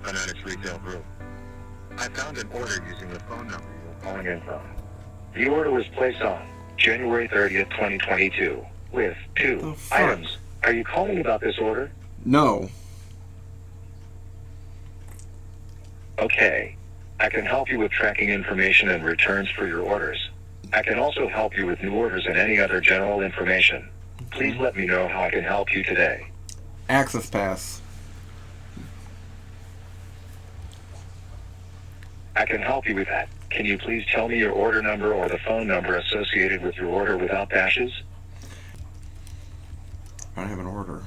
Fanatics Retail Group. I found an order using the phone number you're calling in from. The order was placed on January 30th, 2022, with 2 items. Are you calling about this order? No. Okay. I can help you with tracking information and returns for your orders. I can also help you with new orders and any other general information. Please let me know how I can help you today. Access Pass. I can help you with that. Can you please tell me your order number or the phone number associated with your order without dashes? I don't have an order.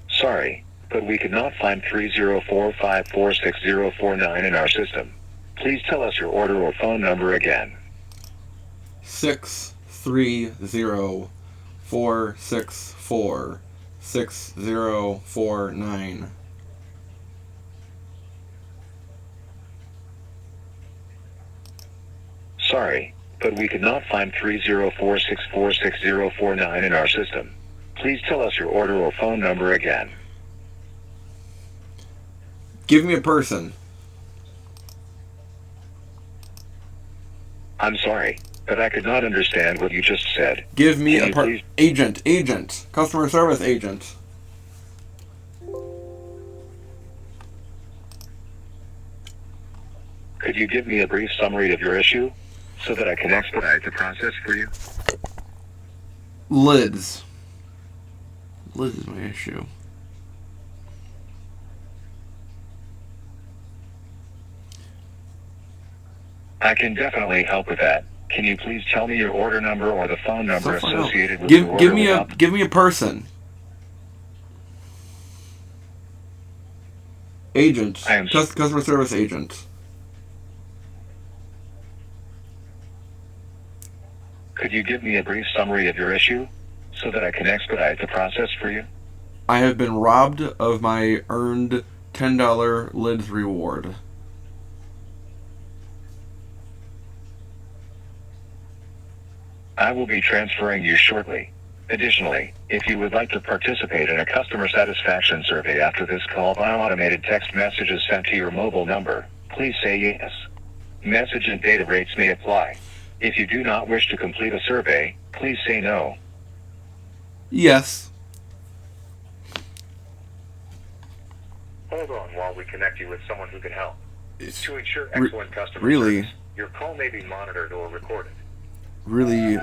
Sorry, but we could not find 304546049 in our system. Please tell us your order or phone number again. 630-464-6049. Sorry, but we could not find 304646049 in our system. Please tell us your order or phone number again. Give me a person. I'm sorry, but I could not understand what you just said. Give me Can a you please- agent. Customer service agent. Could you give me a brief summary of your issue so that I can expedite the process for you? Lids. Lids is my issue. I can definitely help with that. Can you please tell me your order number or the phone number So far out. associated with your order? Give me a person. Agent. I am- Customer service agent. Could you give me a brief summary of your issue so that I can expedite the process for you? I have been robbed of my earned $10 Lids reward. I will be transferring you shortly. Additionally, if you would like to participate in a customer satisfaction survey after this call via automated text messages sent to your mobile number, please say yes. Message and data rates may apply. If you do not wish to complete a survey, please say no. Yes. Hold on while we connect you with someone who can help. To ensure Re- excellent customer really? service, your call may be monitored or recorded. Really,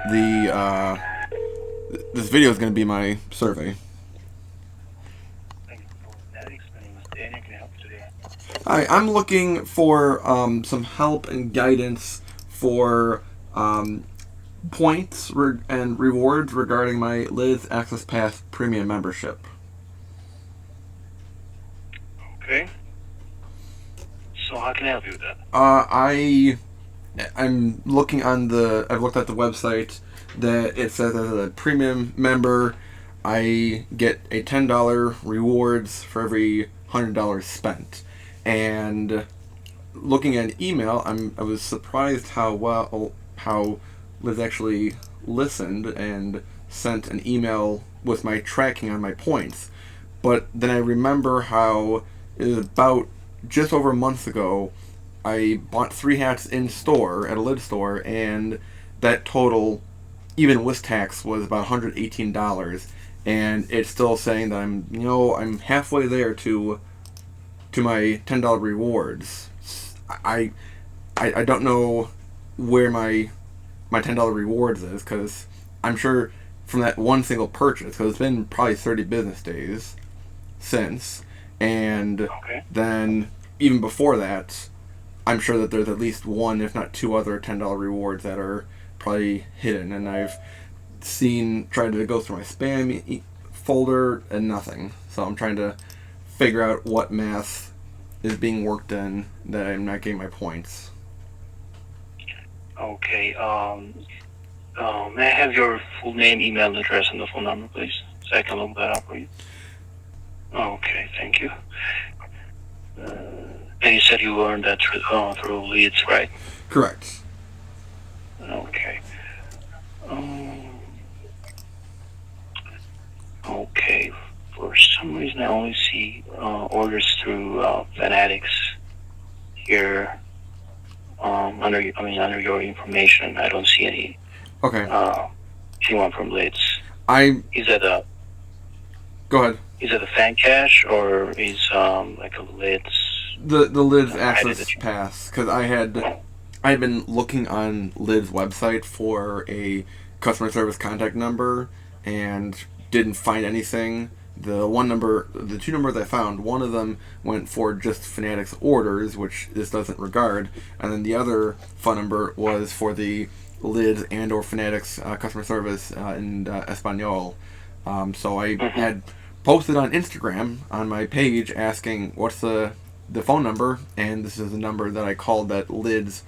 this video is going to be my survey. Hi, I'm looking for some help and guidance for points and rewards regarding my Lids Access Pass Premium membership. Okay. So how can I help you with that? I'm looking on I've looked at the website that it says as a premium member, I get a $10 rewards for every $100 spent. And looking at email, I was surprised how Liz actually listened and sent an email with my tracking on my points. But then I remember how it was about just over a month ago, I bought 3 hats in store at a Lids store, and that total, even with tax, was about $118. And it's still saying that I'm halfway there to my $10 rewards. I don't know where my $10 rewards is, because I'm sure from that one single purchase, because it's been probably 30 business days since, and then even before that, I'm sure that there's at least one, if not 2 other $10 rewards that are probably hidden, and I've tried to go through my spam folder and nothing. So I'm trying to figure out what math is being worked in that I'm not getting my points. Okay. May I have your full name, email address, and the phone number, please, so I can look that up for you? Okay, thank you. And you said you learned that through Leeds, right? Correct. Okay. Okay. For some reason, I only see orders through Fanatics here. Under your information, I don't see any Okay. anyone from Leeds. I Is that a go ahead. Is it a fan cache or is like a Lids? The Lids I access did it. pass, because I had been looking on Lids website for a customer service contact number and didn't find anything. The two numbers I found, one of them went for just Fanatics orders, which this doesn't regard, and then the other phone number was for the Lids and or Fanatics customer service in Espanol. So I had posted on Instagram on my page asking what's the phone number, and this is the number that I called that Lids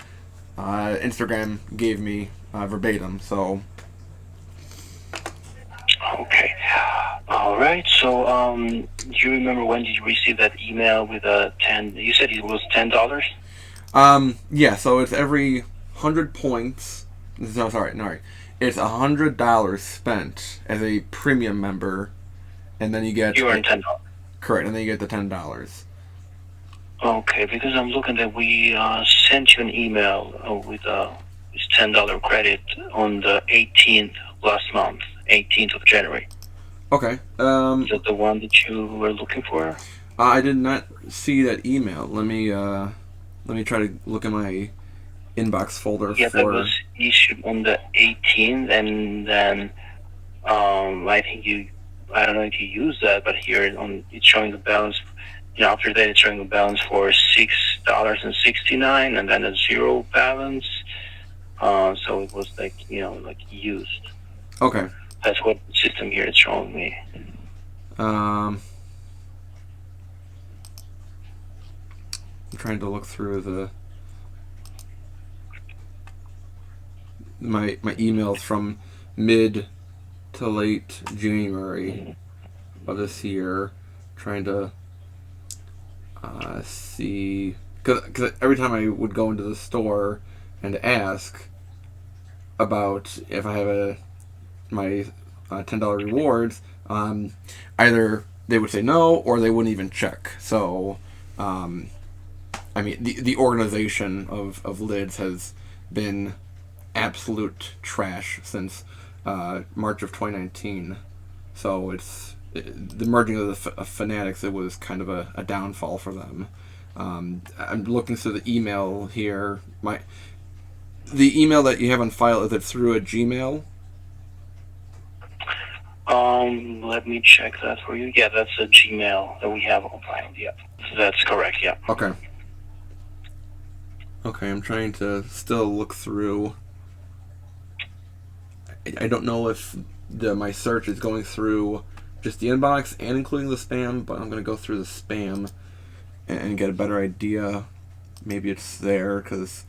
Instagram gave me verbatim. So Okay. All right. So, do you remember when did you receive that email with a 10? You said it was $10. yeah, so it's every 100 points. No, sorry. It's $100 spent as a premium member, and then you get You earned $10. correct, and then you get the $10. Okay, because I'm looking that we sent you an email with this $10 credit on the 18th last month, 18th of January. Okay. Is that the one that you were looking for? I did not see that email. Let me try to look in my inbox folder Yeah, that for. was issued on the 18th, and then I think I don't know if you used that, but here it's showing the balance. After that, it's showing a balance for $6.69, and then a zero balance. So it was like used. Okay. That's what the system here is showing me. I'm trying to look through my emails from mid to late January of this year, trying to see, because every time I would go into the store and ask about if I have my $10 rewards, either they would say no or they wouldn't even check. So, I mean, the organization of Lids has been absolute trash since March of 2019. So the merging of the Fanatics, it was kind of a downfall for them. I'm looking through the email here. The email that you have on file, is it through a Gmail? Let me check that for you. Yeah, that's a Gmail that we have on file. Yeah, that's correct. Yeah. Okay. Okay, I'm trying to still look through. I don't know if my search is going through just the inbox and including the spam, but I'm going to go through the spam and get a better idea. Maybe it's there, because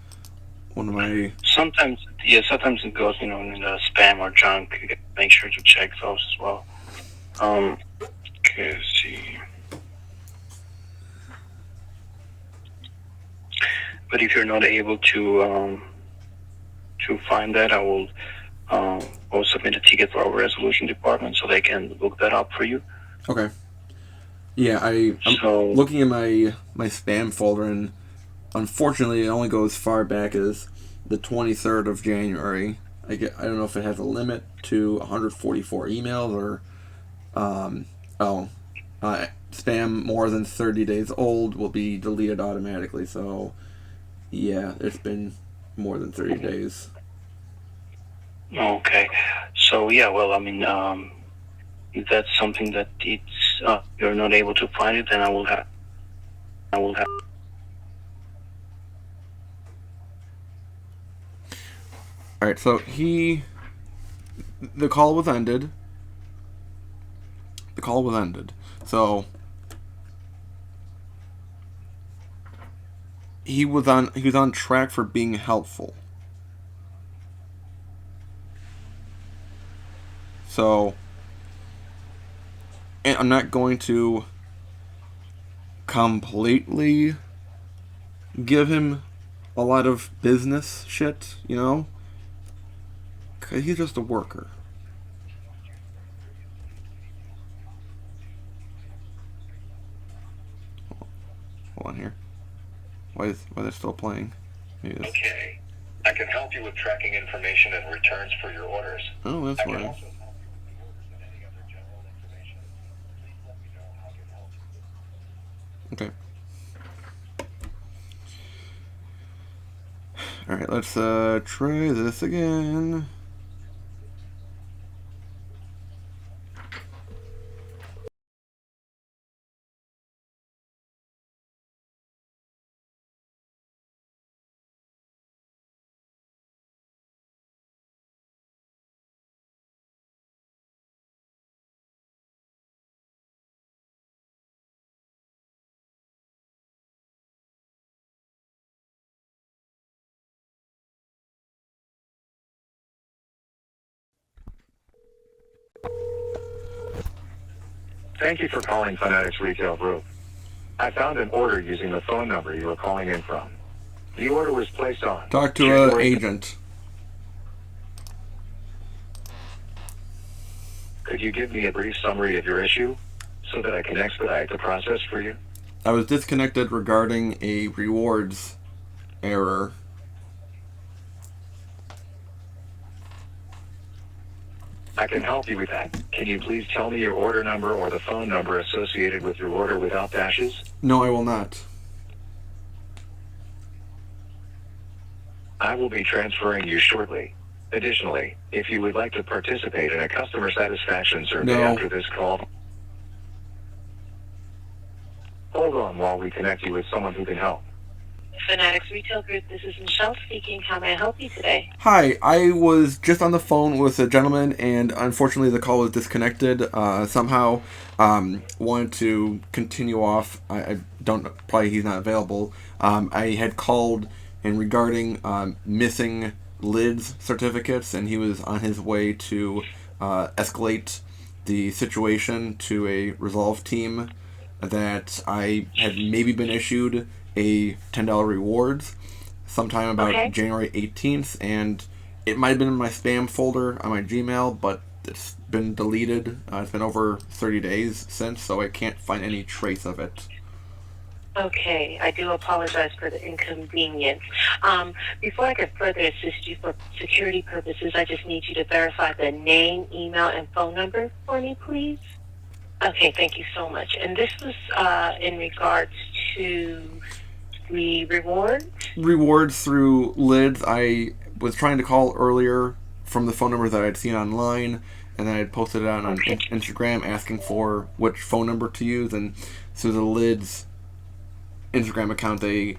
one of my... Sometimes it goes, in the spam or junk. You gotta make sure to check those as well. Okay, let's see. But if you're not able to find that, I will submit a ticket for our resolution department so they can look that up for you. Okay. Yeah, I'm looking in my spam folder, and unfortunately it only goes as far back as the 23rd of January. I don't know if it has a limit to 144 emails or spam more than 30 days old will be deleted automatically. So yeah, it's been more than 30 days. Okay. So yeah, well, I mean, if that's something that you're not able to find it, then I will have. All right, so the call was ended. The call was ended. So he was on track for being helpful. So, and I'm not going to completely give him a lot of business shit, you know? Because he's just a worker. Hold on here. Why is it still playing? Okay. I can help you with tracking information and returns for your orders. Oh, that's I can why. also help you with the orders and any other general information. Please let me know how I can help you. Okay. Alright, let's try this again. Thank you for calling Fanatics Retail Group. I found an order using the phone number you were calling in from. The order was placed on. Talk to an January- agent. Could you give me a brief summary of your issue so that I can expedite the process for you? I was disconnected regarding a rewards error. I can help you with that. Can you please tell me your order number or the phone number associated with your order without dashes? No, I will not. I will be transferring you shortly. Additionally, if you would like to participate in a customer satisfaction survey No. after this call, hold on while we connect you with someone who can help. Fanatics Retail Group, this is Michelle speaking. How may I help you today? Hi, I was just on the phone with a gentleman, and unfortunately the call was disconnected somehow. Wanted to continue off. I don't, probably he's not available. I had called in regarding missing lids certificates, and he was on his way to escalate the situation to a resolve team that I had maybe been issued a $10 rewards sometime about Okay. January 18th, and it might have been in my spam folder on my Gmail, but it's been deleted. It's been over 30 days since, so I can't find any trace of it. Okay, I do apologize for the inconvenience. Before I can further assist you for security purposes, I just need you to verify the name, email, and phone number for me, please. Okay, thank you so much. And this was in regards to the reward? Rewards through lids. I was trying to call earlier from the phone number that I'd seen online, and then I posted it on Okay. Instagram asking for which phone number to use, and through the lids Instagram account they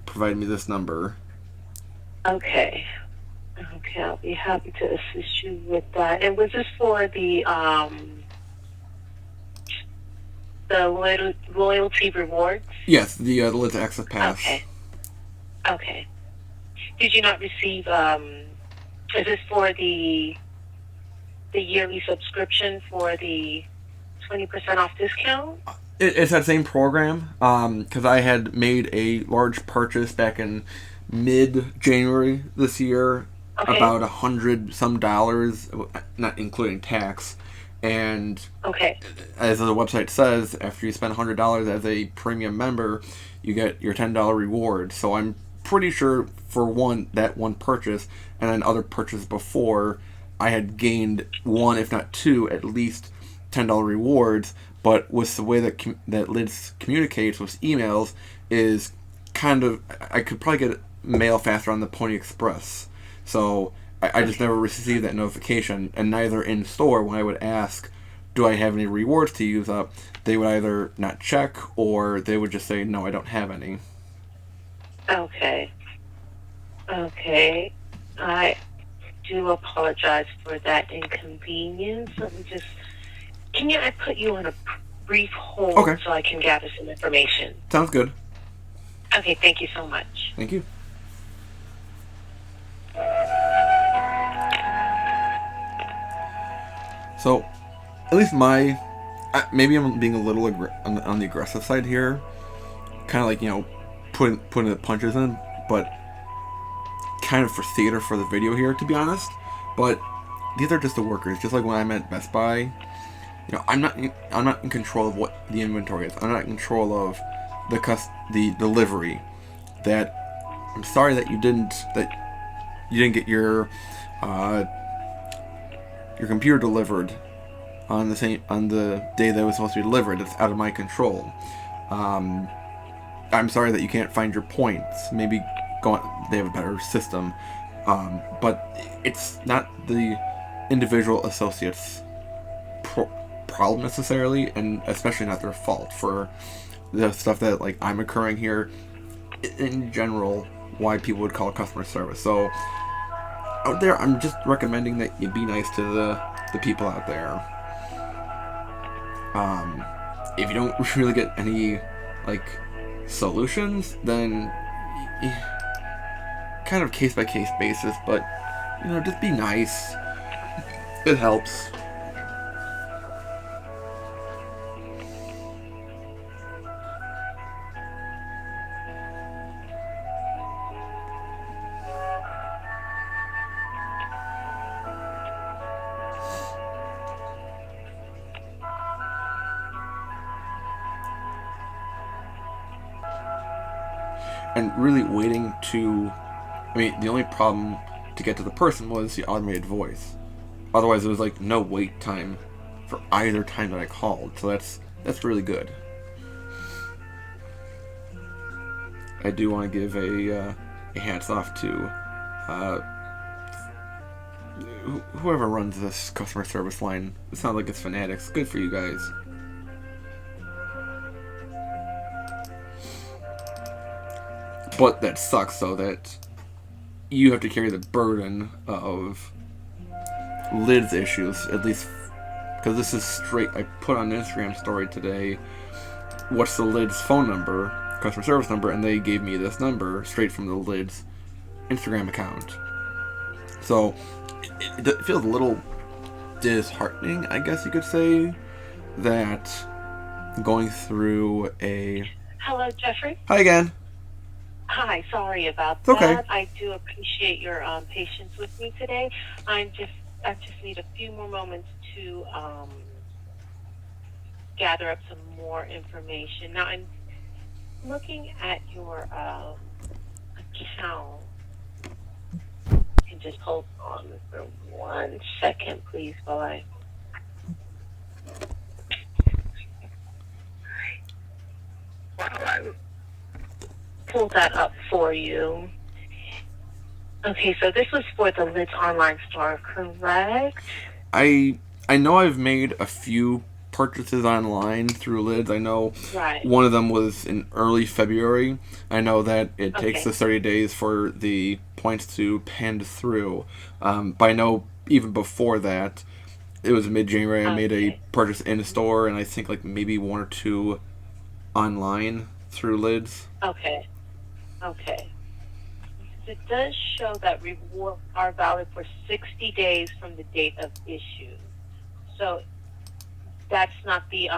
provided me this number. Okay. Okay, I'll be happy to assist you with that. And was this for the loyalty rewards? Yes, the lids access pass. Okay. Okay. Did you not receive? Is this for the yearly subscription for the 20% off discount? It's that same program because I had made a large purchase back in mid-January this year, Okay. about $100 some, not including tax. And Okay. as the website says, after you spend $100 as a premium member, you get your $10 reward. So I'm pretty sure for that one purchase and then other purchases before, I had gained one, if not two, at least $10 rewards. But with the way that Lids communicates with emails is kind of, I could probably get mail faster on the Pony Express. So I just never received that notification, and neither in store when I would ask, do I have any rewards to use up, they would either not check or they would just say, no, I don't have any. Okay. Okay. I do apologize for that inconvenience. Can I put you on a brief hold Okay. so I can gather some information? Sounds good. Okay, thank you so much. Thank you. So, at least maybe I'm being a little on the aggressive side here, kind of like putting the punches in, but kind of for theater for the video here, to be honest. But these are just the workers, just like when I'm at Best Buy. I'm not in control of what the inventory is. I'm not in control of the delivery. That I'm sorry that you didn't get your computer delivered on the day that it was supposed to be delivered. It's out of my control. I'm sorry that you can't find your points. Maybe they have a better system, but it's not the individual associates' problem necessarily, and especially not their fault for the stuff that I'm occurring here. In general, why people would call customer service. So out there, I'm just recommending that you be nice to the people out there. If you don't really get any solutions, then kind of case by case basis, but just be nice. It helps. And really waiting the only problem to get to the person was the automated voice. Otherwise, there was no wait time for either time that I called. So that's really good. I do want to give a hats off to whoever runs this customer service line. It sounds like it's Fanatics. Good for you guys. But that sucks, though, that you have to carry the burden of Lids issues, at least, because this is straight. I put on an Instagram story today, what's the Lids phone number, customer service number, and they gave me this number straight from the Lids Instagram account. So, it feels a little disheartening, I guess you could say, that going through a... Hello, Jeffrey. Hi again. Hi, sorry about It's okay. that. I do appreciate your patience with me today. I just need a few more moments to gather up some more information. Now, I'm looking at your account. And just hold on for 1 second, please, while I... pull that up for you. Okay, so this was for the Lids online store, correct? I know I've made a few purchases online through Lids. I know one of them was in early February. I know that it takes the 30 days for the points to pan through. But I know even before that, it was mid-January, I made a purchase in store, and I think maybe 1 or 2 online through Lids. Okay. It does show that rewards are valid for 60 days from the date of issue. So that's not the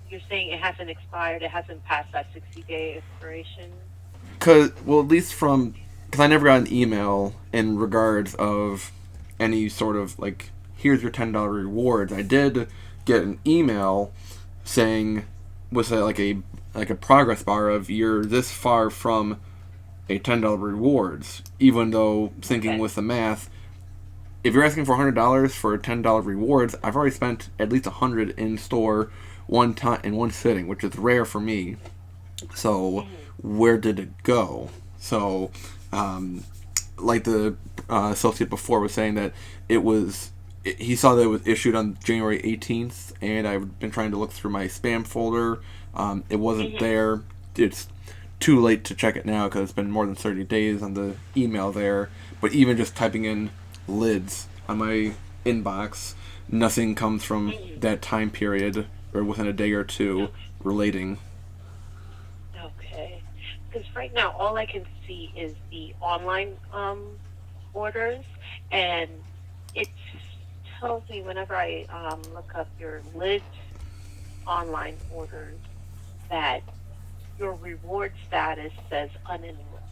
you're saying it hasn't expired, it hasn't passed that 60-day expiration? Because I never got an email in regards of any sort of here's your $10 rewards. I did get an email saying with a progress bar of you're this far from a $10 rewards, even though thinking with the math, if you're asking for $100 for $10 rewards, I've already spent at least $100 in store one time in one sitting, which is rare for me. So where did it go? So the associate before was saying that he saw that it was issued on January 18th, and I've been trying to look through my spam folder. It wasn't there. It's too late to check it now because it's been more than 30 days on the email there. But even just typing in lids on my inbox, nothing comes from that time period or within a day or two relating. Okay. Because right now, all I can see is the online orders, and it tells me whenever I look up your lids online orders that your reward status says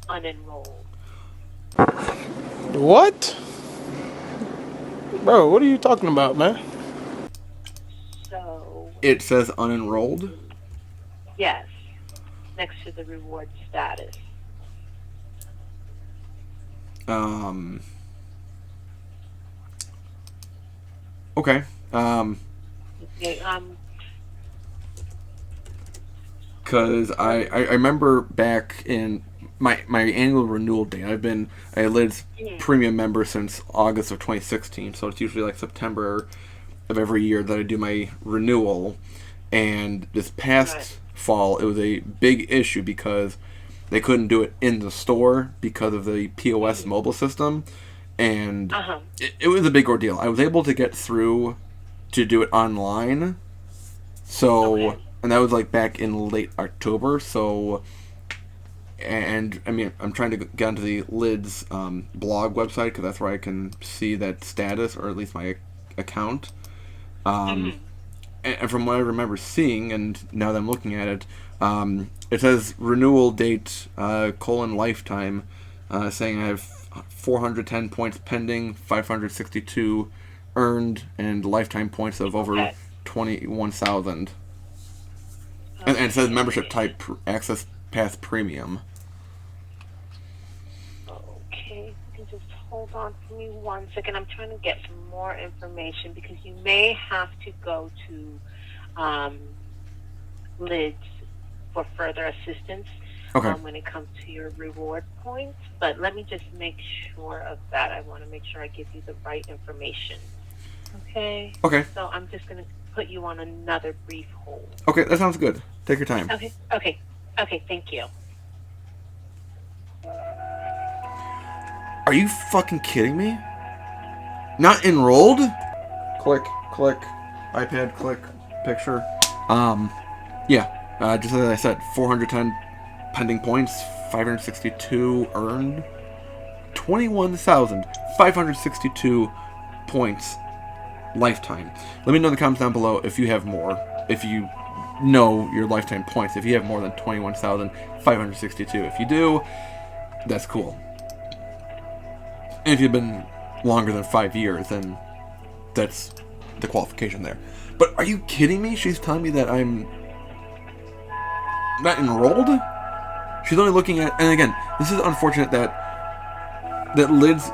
unenrolled. What? Bro, what are you talking about, man? So, It says unenrolled. yes, next to the reward status. Okay. Okay, Because I remember back in my annual renewal date. I've been a Lids premium member since August of 2016, so it's usually like September of every year that I do my renewal. And this past fall, it was a big issue because they couldn't do it in the store because of the POS mobile system, and it was a big ordeal. I was able to get through to do it online, so and that was like back in late October. So, and I mean, I'm trying to get onto the Lids blog website because that's where I can see that status, or at least my account. And from what I remember seeing, and now that I'm looking at it, it says renewal date lifetime, saying I have 410 points pending, 562 earned, and lifetime points of over 21,000. And it says membership type Access Pass Premium. Okay, you can just hold on for me 1 second. I'm trying to get some more information because you may have to go to Lids for further assistance when it comes to your reward points. But let me just make sure of that. I want to make sure I give you the right information. Okay? Okay. So I'm just going to put you on another brief hold. Okay, that sounds good. Take your time. Okay, thank you. Are you fucking kidding me? Not enrolled? Click, iPad, click, picture. Just as I said, 410 pending points, 562 earned, 21,562 points lifetime. Let me know in the comments down below if you have more, if you know your lifetime points, if you have more than 21,562. If you do, that's cool. And if you've been longer than 5 years, then that's the qualification there. But are you kidding me? She's telling me that I'm not enrolled? She's only looking at... And again, this is unfortunate that Lids,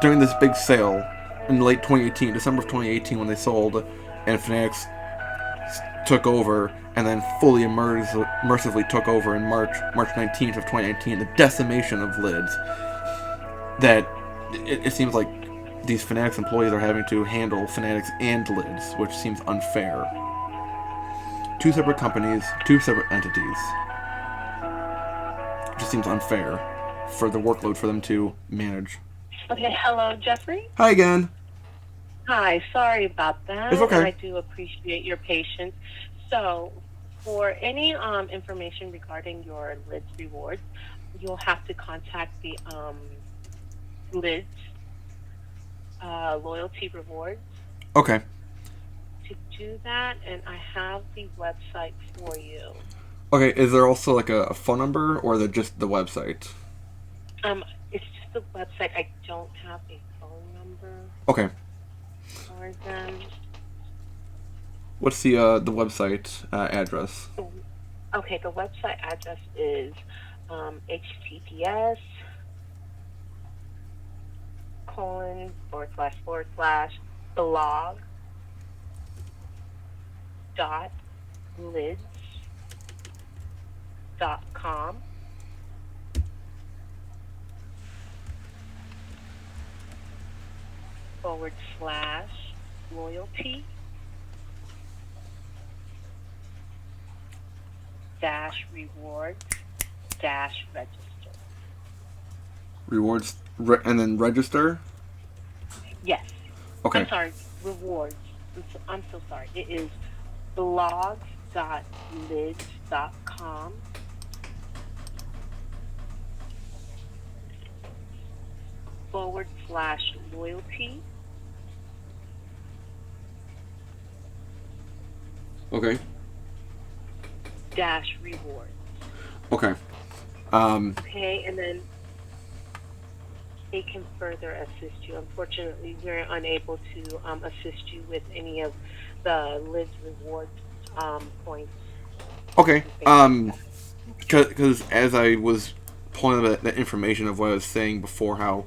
during this big sale in late 2018, December of 2018, when they sold, and Fanatics took over, and then fully immersively took over in March 19th of 2019, the decimation of Lids, that it seems like these Fanatics employees are having to handle Fanatics and Lids, which seems unfair. Two separate companies, two separate entities. It just seems unfair for the workload for them to manage. Okay, hello, Jeffrey? Hi again. Hi, sorry about that. It's okay. And I do appreciate your patience. So, for any information regarding your Lids rewards, you'll have to contact the Lids loyalty rewards. Okay. To do that, and I have the website for you. Okay, is there also like a phone number, or just the website? It's just the website. I don't have a phone number. Okay. For them. What's the website address? Okay, the website address is https:// blog.lids.com /loyalty dash rewards dash register. Rewards, and then register. Yes. Okay. I'm sorry, rewards. I'm so sorry. It is blogs.lids.com /loyalty Okay. dash rewards. Okay. Okay, and then they can further assist you. Unfortunately, we're unable to assist you with any of the Lids rewards points. Okay. Because as I was pulling up that information of what I was saying before, how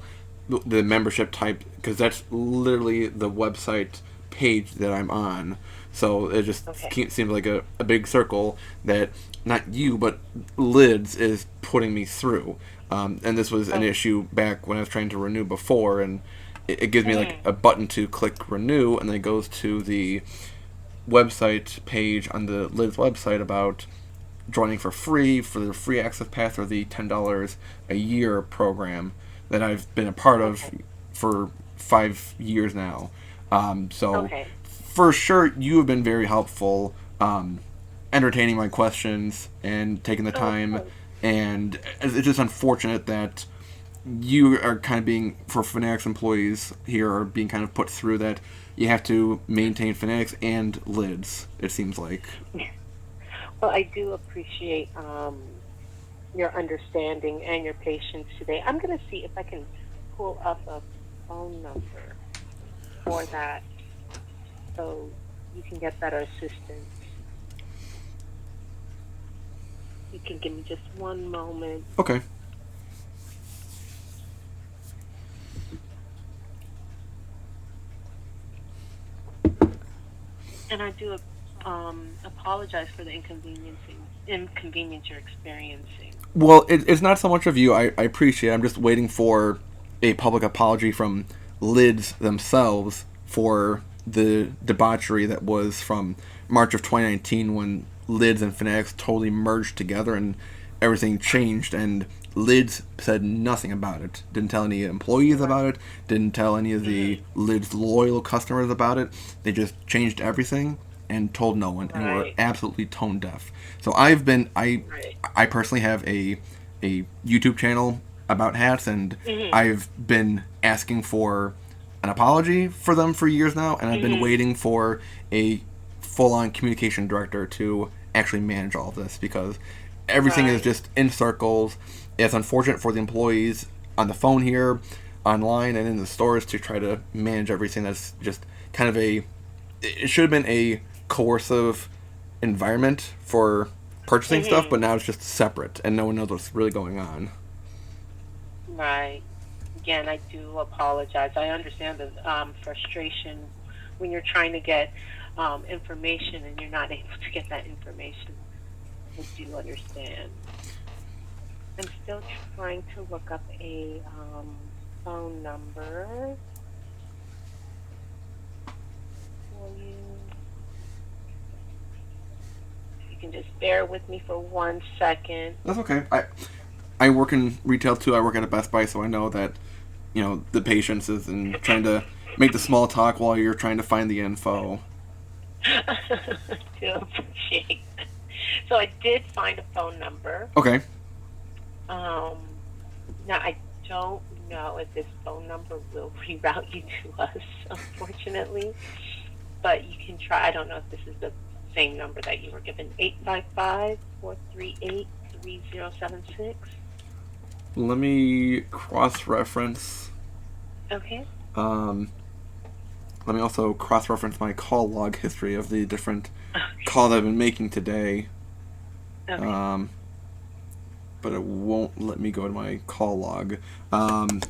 the membership type, because that's literally the website page that I'm on. So it just seems like a big circle that not you, but Lids is putting me through. And this was an issue back when I was trying to renew before, and it gives me like a button to click renew, and then it goes to the website page on the Lids website about joining for the free access pass or the $10 a year program that I've been a part of for 5 years now. So for sure, you have been very helpful, entertaining my questions and taking the time. And it's just unfortunate that you are kind of being, for Fanatics employees here, are being kind of put through that you have to maintain Fanatics and Lids, it seems like. Well, I do appreciate your understanding and your patience today. I'm going to see if I can pull up a phone number for that so you can get better assistance. You can give me just one moment. Okay. And I do apologize for the inconvenience you're experiencing. Well, it's not so much of you. I appreciate it. I'm just waiting for a public apology from Lids themselves for the debauchery that was from March of 2019 when Lids and Fanatics totally merged together and everything changed, and Lids said nothing about it. Didn't tell any employees about it. Didn't tell any of the Lids loyal customers about it. They just changed everything and told no one, and were absolutely tone deaf. So I personally have a YouTube channel about hats, and I've been asking for an apology for them for years now, and I've been waiting for a full-on communication director to actually manage all of this, because everything is just in circles. It's unfortunate for the employees on the phone here, online, and in the stores to try to manage everything. That's just kind of it should have been a coercive environment for purchasing stuff, but now it's just separate, and no one knows what's really going on. Right. Again, I do apologize. I understand the frustration when you're trying to get information and you're not able to get that information. I do understand. I'm still trying to look up a phone number for you. You can just bear with me for 1 second. That's okay. I work in retail too. I work at a Best Buy, so I know that, the patience is in trying to make the small talk while you're trying to find the info. I do appreciate that. So I did find a phone number. Okay. Now I don't know if this phone number will reroute you to us, unfortunately, but you can try. I don't know if this is the same number that you were given, 855-438-3076. Let me cross-reference. Okay. Let me also cross-reference my call log history of the different calls I've been making today. Okay. But it won't let me go to my call log. Because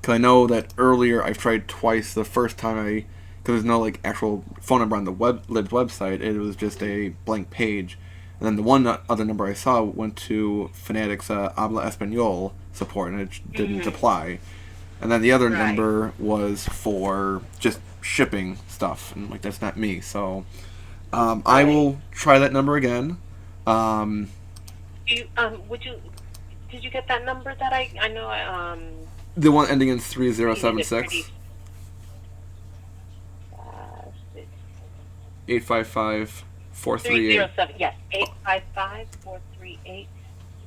I know that earlier I've tried twice. The first time because there's no actual phone number on the Lids website. It was just a blank page. And then the one other number I saw went to Fanatics Habla Español support, and it didn't apply. And then the other number was for just shipping stuff, and that's not me. So I will try that number again. Did you get that number that I know, The one ending in needed it 3076. fast. 855 438. 307, yes,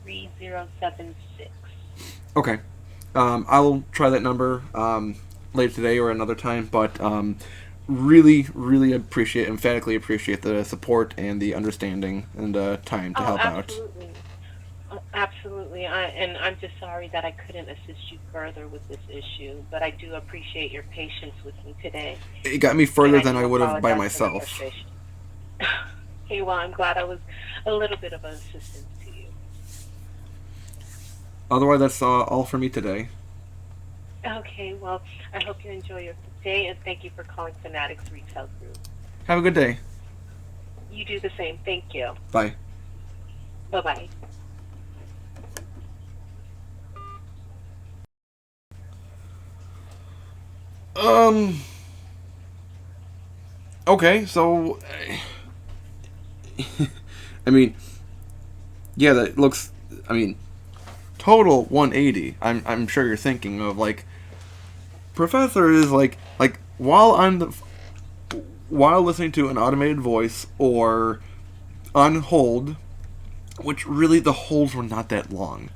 855-438-3076. Okay. I'll try that number later today or another time, but really, really emphatically appreciate the support and the understanding and time to help out. Absolutely. Absolutely. I'm just sorry that I couldn't assist you further with this issue, but I do appreciate your patience with me today. It got me further And than do I would have by apologize for the myself. frustration. Okay, well, I'm glad I was a little bit of an assistance to you. Otherwise, that's all for me today. Okay, well, I hope you enjoy your day, and thank you for calling Fanatics Retail Group. Have a good day. You do the same. Thank you. Bye. Bye-bye. Okay, so I mean, yeah, that looks. I mean, total 180. I'm sure you're thinking of like, Professor is like while while listening to an automated voice or on hold, which really the holds were not that long.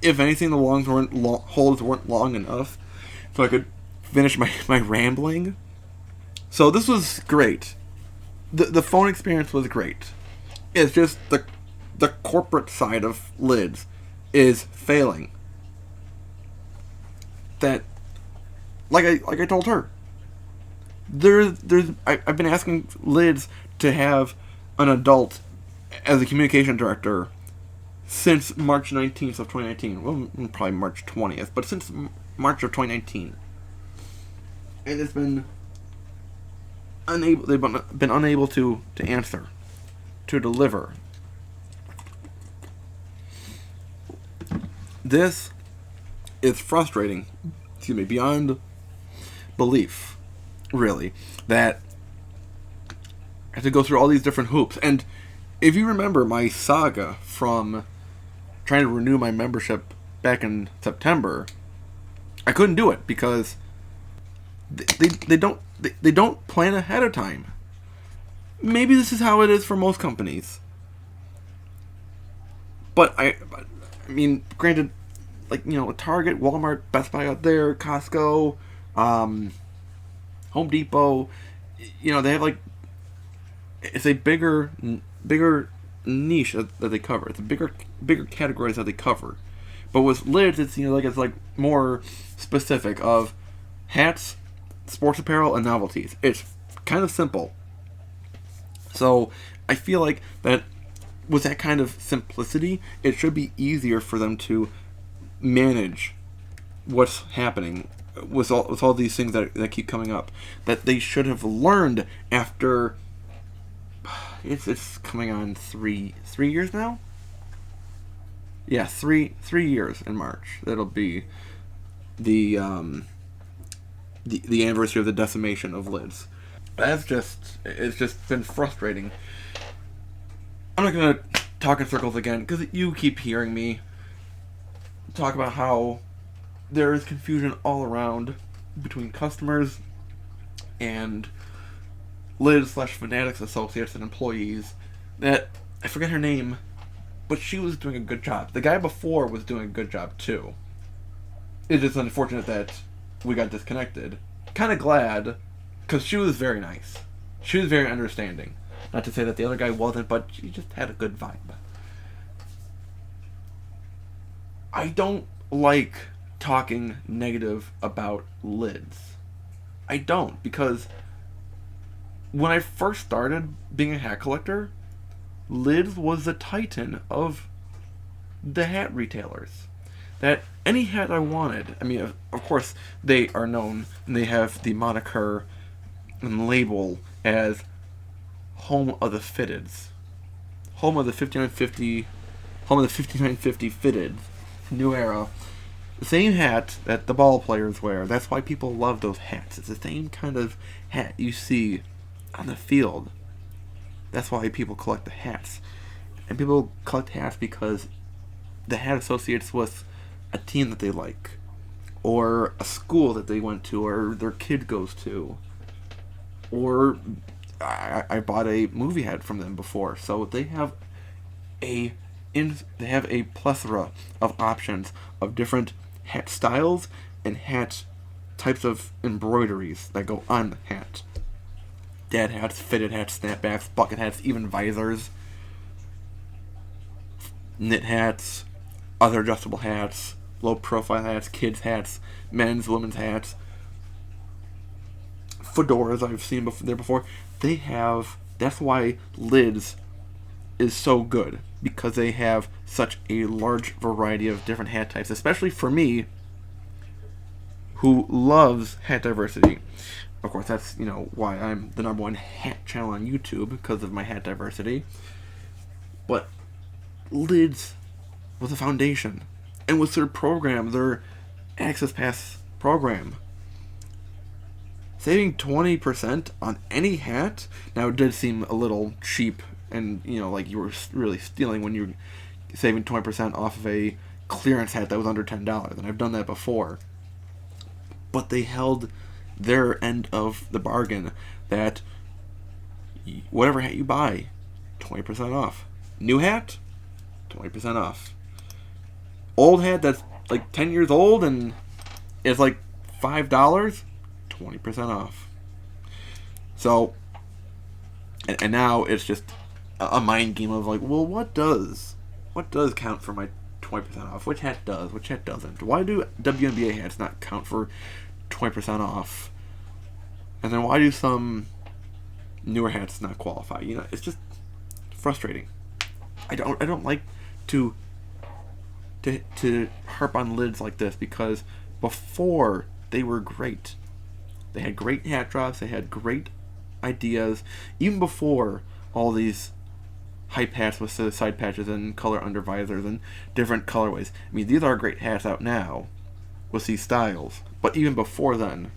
If anything, the holds weren't long enough, so I could finish my rambling. So this was great. The phone experience was great. It's just the corporate side of Lids is failing. That, like I told her, I've been asking Lids to have an adult as a communication director since March 19th of 2019. Well, probably March 20th, but since March of 2019. And it's been they've been unable to answer, to deliver. This is frustrating, beyond belief, really, that I have to go through all these different hoops. And if you remember my saga from trying to renew my membership back in September, I couldn't do it because they don't plan ahead of time. Maybe this is how it is for most companies. But I mean, granted, like, Target, Walmart, Best Buy out there, Costco, Home Depot, they have it's a bigger niche that they cover. It's a bigger categories that they cover. But with Lids, it's it's more specific of hats, sports apparel, and novelties. It's kind of simple. So I feel like that with that kind of simplicity, it should be easier for them to manage what's happening with all these things that keep coming up. That they should have learned after it's coming on three years now. Yeah, three years in March. That'll be the anniversary of the decimation of Lids. It's just been frustrating. I'm not gonna talk in circles again because you keep hearing me talk about how there is confusion all around between customers and Lids/Fanatics associates and employees. That I forget her name, but she was doing a good job. The guy before was doing a good job too. It's just unfortunate that we got disconnected. Kind of glad, because she was very nice. She was very understanding. Not to say that the other guy wasn't, but she just had a good vibe. I don't like talking negative about Lids. I don't, because when I first started being a hat collector, Lids was the titan of the hat retailers. That any hat I wanted, I mean, of course, they are known, and they have the moniker and label as Home of the Fitteds. Home of the 5950, Home of the 5950 Fitted, New Era. The same hat that the ball players wear. That's why people love those hats. It's the same kind of hat you see on the field. That's why people collect the hats. And people collect hats because the hat associates with a team that they like, or a school that they went to, or their kid goes to, or I bought a movie hat from them before. So they have a plethora of options of different hat styles and hat types of embroideries that go on the hat. Dad hats, fitted hats, snapbacks, bucket hats, even visors, knit hats, other adjustable hats, low profile hats, kids hats, men's, women's hats, fedoras I've seen there before. They have, that's why Lids is so good, because they have such a large variety of different hat types, especially for me, who loves hat diversity. Of course, that's, why I'm the #1 hat channel on YouTube, because of my hat diversity. But Lids was a foundation. And with their program, their Access Pass program, saving 20% on any hat, now it did seem a little cheap, and, like you were really stealing when you're saving 20% off of a clearance hat that was under $10, and I've done that before. But they held their end of the bargain, that whatever hat you buy, 20% off. New hat, 20% off. Old hat that's like 10 years old and it's like $5, 20% off. So, and now it's just a mind game of like, well, what does count for my 20% off? Which hat does? Which hat doesn't? Why do WNBA hats not count for 20% off? And then why do some newer hats not qualify? It's just frustrating. I don't like to harp on Lids like this, because before they were great. They had great hat drops, they had great ideas, even before all these hype hats with the side patches and color under visors and different colorways. I mean, these are great hats out now with these styles, but even before then,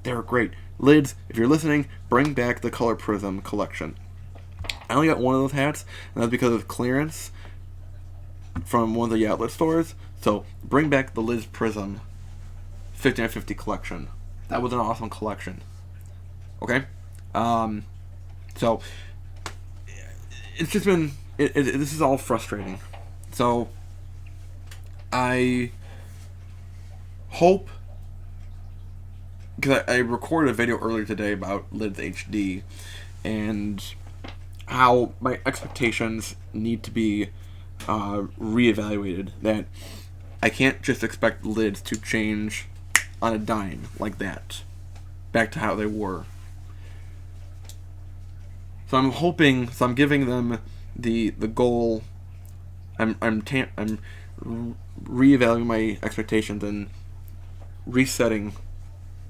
they were great. Lids, if you're listening, bring back the Color Prism collection. I only got one of those hats, and that's because of clearance from one of the outlet stores. So bring back the Lids Prism 5950 collection. That was an awesome collection. Okay? So it's just been this is all frustrating. So I hope, because I recorded a video earlier today about Lids HD and how my expectations need to be reevaluated. That I can't just expect Lids to change on a dime like that back to how they were. So I'm hoping. So I'm giving them the goal. I'm reevaluating my expectations and resetting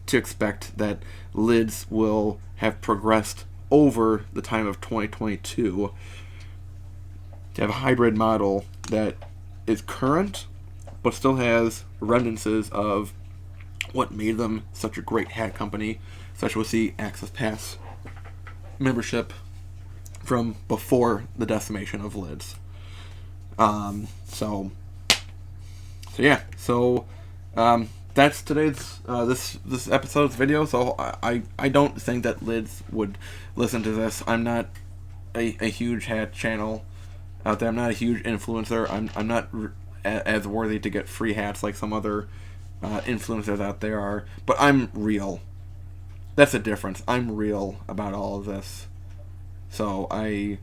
to expect that Lids will have progressed over the time of 2022 to have a hybrid model that is current but still has remnants of what made them such a great hat company, such as the Access Pass membership from before the decimation of Lids. That's today's this episode's video. So I don't think that Lids would listen to this. I'm not a huge hat channel out there. I'm not a huge influencer. I'm not as worthy to get free hats like some other influencers out there are. But I'm real. That's the difference. I'm real about all of this. So I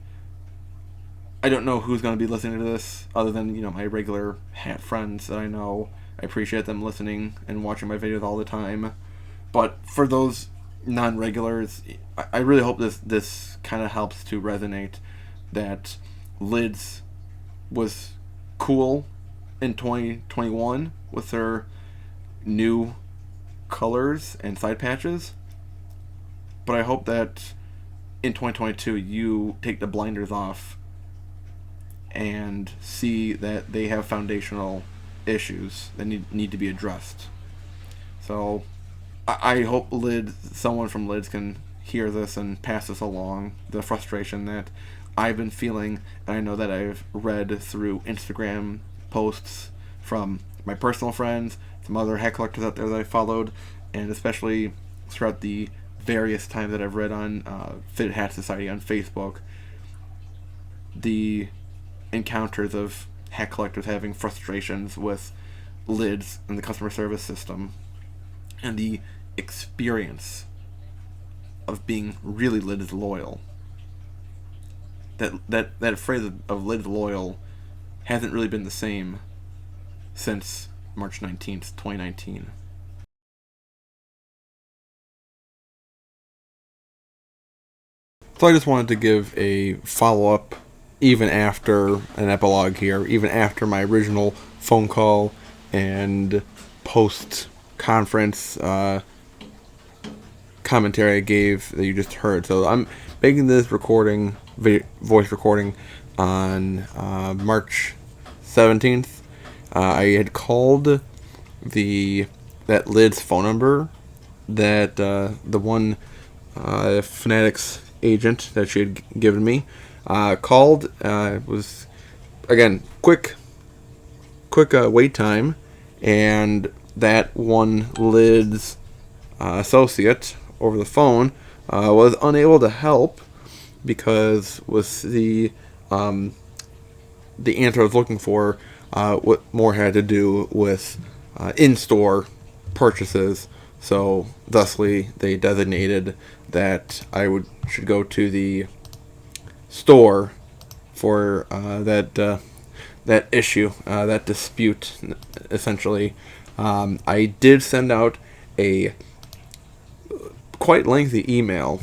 don't know who's going to be listening to this other than, my regular hat friends that I know. I appreciate them listening and watching my videos all the time. But for those non-regulars, I really hope this kind of helps to resonate that Lids was cool in 2021 with their new colors and side patches. But I hope that in 2022 you take the blinders off and see that they have foundational issues that need to be addressed. So I hope someone from Lids can hear this and pass this along, the frustration that I've been feeling, and I know that I've read through Instagram posts from my personal friends, some other hat collectors out there that I followed, and especially throughout the various times that I've read on Fit Hat Society on Facebook, the encounters of hat collectors having frustrations with lids and the customer service system, and the experience of being really lids loyal. That phrase of lids loyal hasn't really been the same since March 19th, 2019. So I just wanted to give a follow-up, even after an epilogue here, even after my original phone call and post-conference commentary I gave that you just heard. So I'm making this recording, voice recording, on March 17th. I had called that Lids phone number, that the one Fanatics agent that she had given me called. Was, again, quick wait time, and that one Lids associate over the phone was unable to help, because with the answer I was looking for, what more had to do with in-store purchases. So thusly, they designated that I should go to the store for that issue, that dispute, essentially. I did send out a quite lengthy email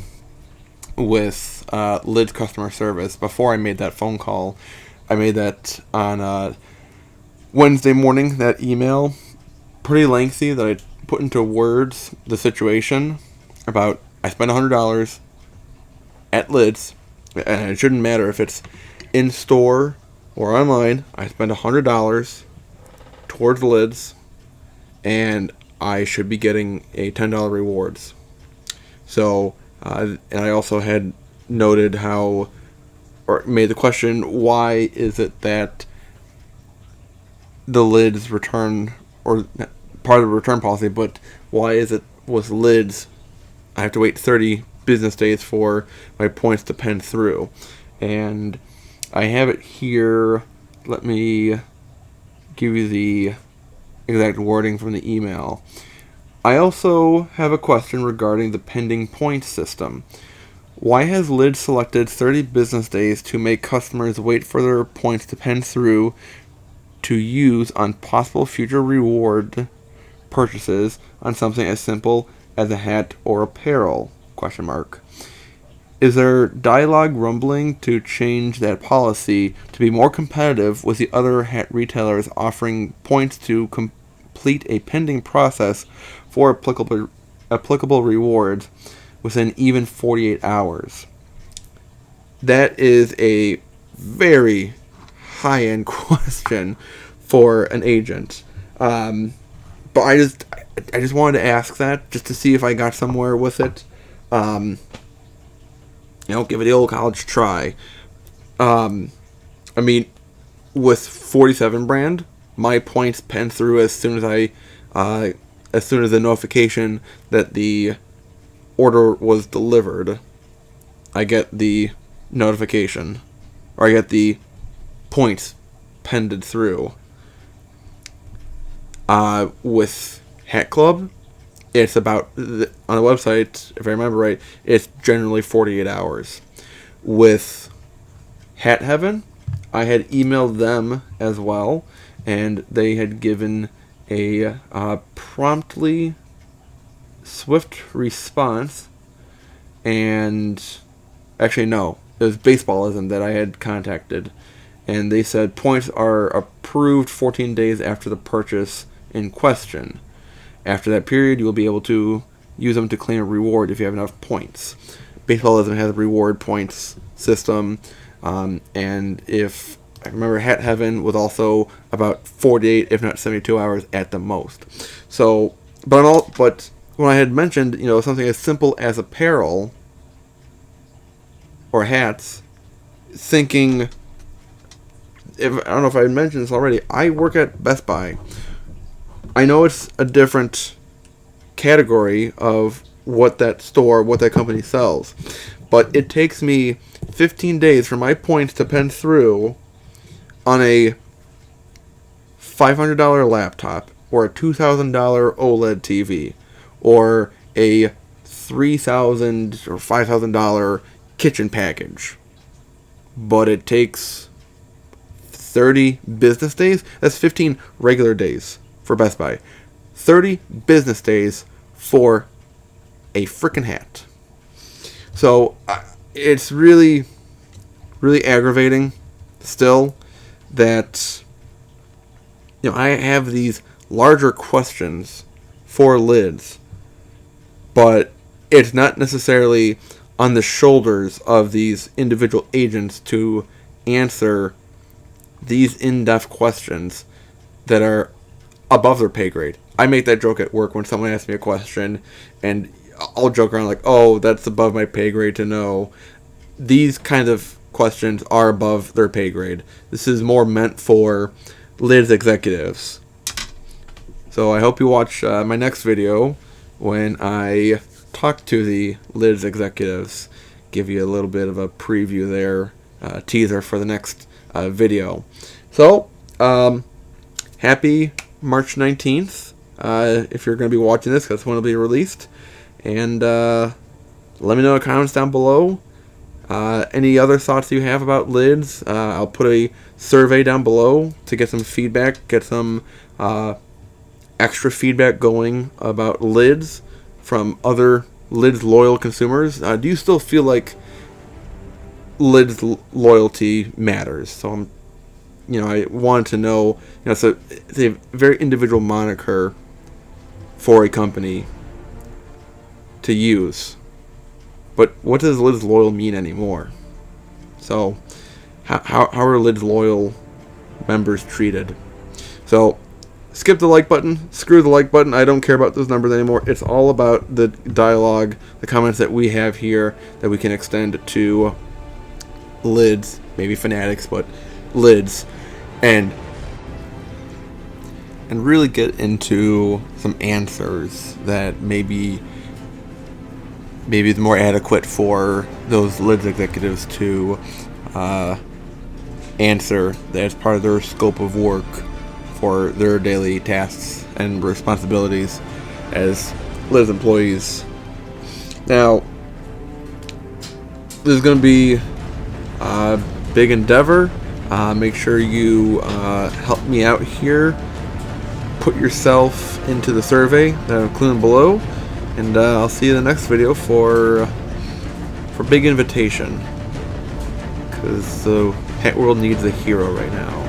with Lids customer service before I made that phone call. I made that on Wednesday morning, that email, pretty lengthy, that I put into words the situation about I spent $100 at Lids, and it shouldn't matter if it's in store or online. I spent $100 towards Lids, and I should be getting a $10 rewards. So, and I also had noted how, or made the question, why is it that the Lids return, or part of the return policy, but why is it with Lids I have to wait 30 business days for my points to pen through? And I have it here. Let me give you the exact wording from the email. I also have a question regarding the pending points system. Why has Lids selected 30 business days to make customers wait for their points to pen through to use on possible future reward purchases on something as simple as a hat or apparel? Question mark. Is there dialogue rumbling to change that policy to be more competitive with the other hat retailers offering points to complete a pending process for applicable rewards within even 48 hours? That is a very high-end question for an agent. But I just wanted to ask that, just to see if I got somewhere with it. Give it the old college try. I mean, with 47 brand, my points pen through as soon as the notification that the order was delivered. I get the notification, or I get the points pended through. With Hat Club, it's about, on the website, if I remember right, it's generally 48 hours. With Hat Heaven, I had emailed them as well, and they had given a promptly swift response. And actually, no, it was Baseballism that I had contacted, and they said points are approved 14 days after the purchase in question. After that period, you will be able to use them to claim a reward if you have enough points. Baseballism has a reward points system, and if I remember, Hat Heaven was also about 48, if not 72 hours at the most. So, but when I had mentioned, something as simple as apparel or hats, thinking, I don't know if I mentioned this already, I work at Best Buy. I know it's a different category of what that company sells, but it takes me 15 days for my points to pen through on a $500 laptop or a $2,000 OLED TV or a $3,000 or $5,000 kitchen package. But it takes 30 business days. That's 15 regular days for Best Buy. 30 business days for a freaking hat. So it's really, really aggravating still that, I have these larger questions for lids, but it's not necessarily on the shoulders of these individual agents to answer these in-depth questions that are above their pay grade. I make that joke at work when someone asks me a question, and I'll joke around like, oh, that's above my pay grade to know. These kinds of questions are above their pay grade. This is more meant for lids executives. So I hope you watch my next video when I talk to the lids executives. Give you a little bit of a preview there, teaser for the next video. So, happy March 19th, if you're going to be watching this, that's when it'll be released. And let me know in the comments down below any other thoughts you have about lids. I'll put a survey down below to get some feedback, get some extra feedback going about lids from other lids loyal consumers. Do you still feel like lids loyalty matters? So I wanted to know, it's a very individual moniker for a company to use. But what does lids loyal mean anymore? So how are lids loyal members treated? So skip the like button, screw the like button. I don't care about those numbers anymore. It's all about the dialogue, the comments that we have here that we can extend to lids, maybe fanatics, but lids, and really get into some answers that maybe it's more adequate for those lids executives to answer as part of their scope of work for their daily tasks and responsibilities as lids employees. Now, this is going to be a big endeavor. Make sure you help me out here. Put yourself into the survey that I'm including below, and I'll see you in the next video for Big Invitation, because the hat world needs a hero right now.